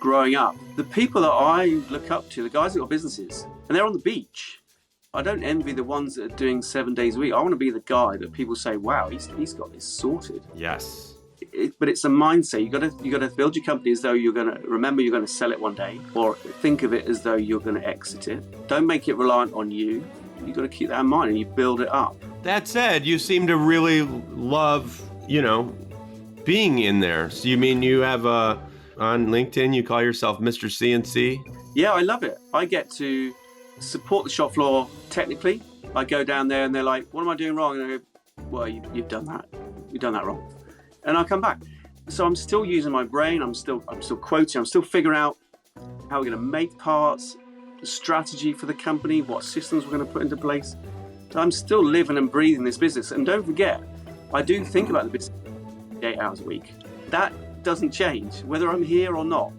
growing up, the people that I look up to, the guys that got businesses, and they're on the beach. I don't envy the ones that are doing 7 days a week. I want to be the guy that people say, wow, he's got this sorted. Yes. But it's a mindset. You got to build your company as though you're going to sell it one day, or think of it as though you're going to exit it. Don't make it reliant on you. You got to keep that in mind, and you build it up. That said, you seem to really love, being in there. So you mean you have on LinkedIn, you call yourself Mr. CNC? Yeah, I love it. I get to support the shop floor technically. I go down there and they're like, what am I doing wrong? And I go, well, you've done that. You've done that wrong. And I come back. So I'm still using my brain. I'm still quoting. I'm still figuring out how we're going to make parts, the strategy for the company, what systems we're going to put into place. So I'm still living and breathing this business. And don't forget, I do think about the business 8 hours a week. That doesn't change, whether I'm here or not.